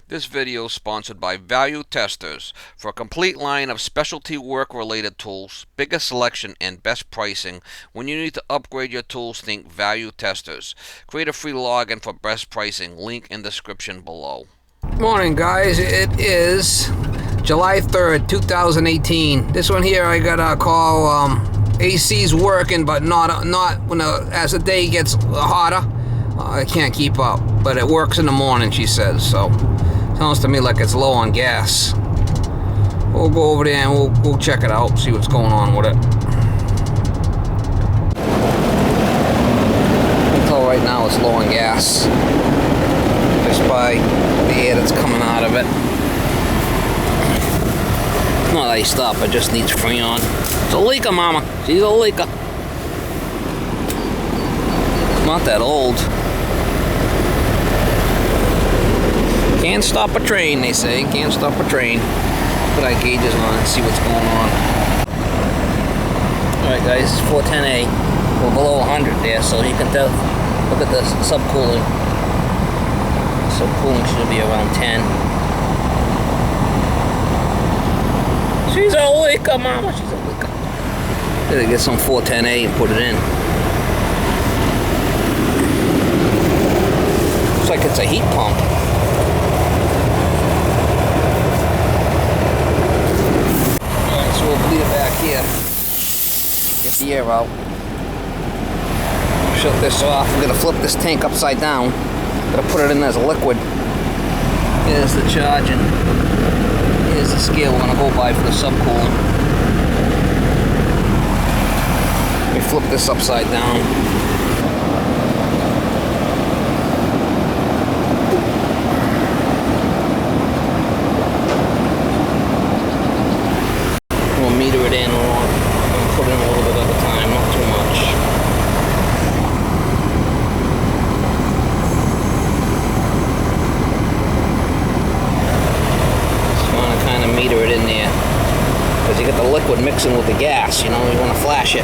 This video is sponsored by Value Testers. For a complete line of specialty work-related tools, biggest selection, and best pricing, when you need to upgrade your tools, think Value Testers. Create a free login for best pricing. Link in description below. Morning, guys. It is July 3rd, 2018. This one here, I got a call. AC's working, but not when as the day gets hotter. I can't keep up, but it works in the morning, she says. So sounds to me like it's low on gas. We'll go over there and we'll check it out, see what's going on with it. Until right now it's low on gas, just by the air that's coming out of it. Not iced up, it just needs Freon. It's a leaker, mama. She's a leaker. Not that old. Can't stop a train, they say. Can't stop a train. Put our gauges on and see what's going on. Alright, guys, it's 410A. We're below 100 there, so you can tell. Look at the subcooling. Subcooling should be around 10. She's a leaker, mama. She's a leaker. Gotta get some 410A and put it in. Looks like it's a heat pump. Alright, so we'll bleed it back here. Get the air out. Shut this off. We're gonna flip this tank upside down. Gotta put it in as a liquid. Here's the charging. Here's the scale we're gonna go by for the subcooling. We flip this upside down. We'll meter it in, and put in a little bit at a time, not too much. Meter it in there, because you get the liquid mixing with the gas, you know, you want to flash it.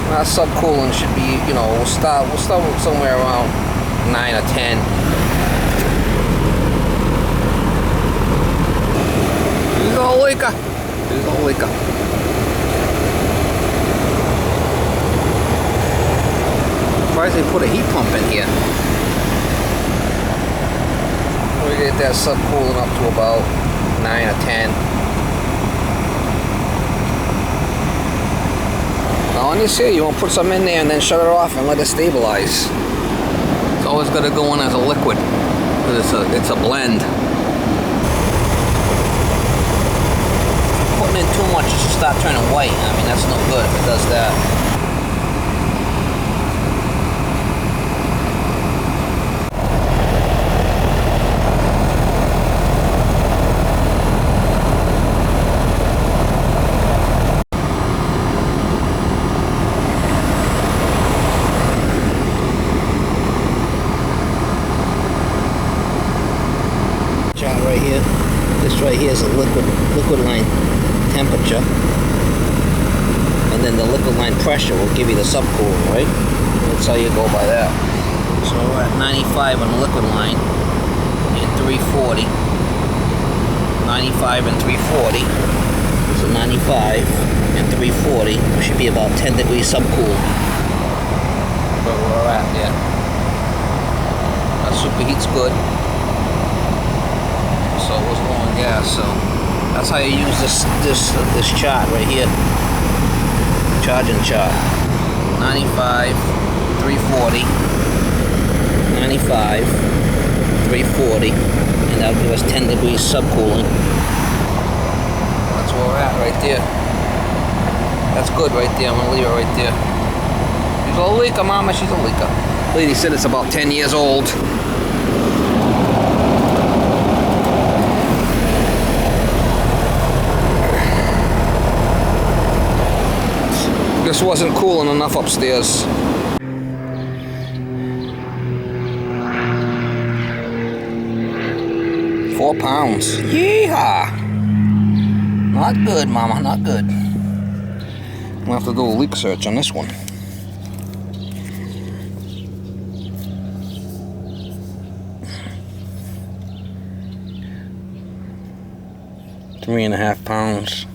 Our subcooling should be, you know, we'll start with somewhere around 9 or 10. She's a leaker. She's a leaker. Surprised they put a heat pump in here. We get that subcooling up to about 9 or 10. Now on this here, you want to put some in there and then shut it off and let it stabilize. It's always got to go in as a liquid, because it's a blend. Putting in too much, it should start turning white. I mean, that's no good if it does that. Right here, this right here is a liquid line temperature, and then the liquid line pressure will give you the subcooling, right? That's how you go by that. So we're at 95 on the liquid line and 340. 95 and 340. So 95 and 340 should be about 10 degrees subcool. Where we're at there. That superheat's good. So it was low on gas, so that's how you use this chart right here. Charging chart. 95, 340, 95, 340, and that'll give us 10 degrees subcooling. That's where we're at right there. That's good right there. I'm gonna leave it right there. She's a leaker, mama. She's a leaker. Lady said it's about 10 years old. Just wasn't cooling enough upstairs. £4. Yeehaw! Not good, mama, not good. We'll have to do a leak search on this one. 3.5 pounds.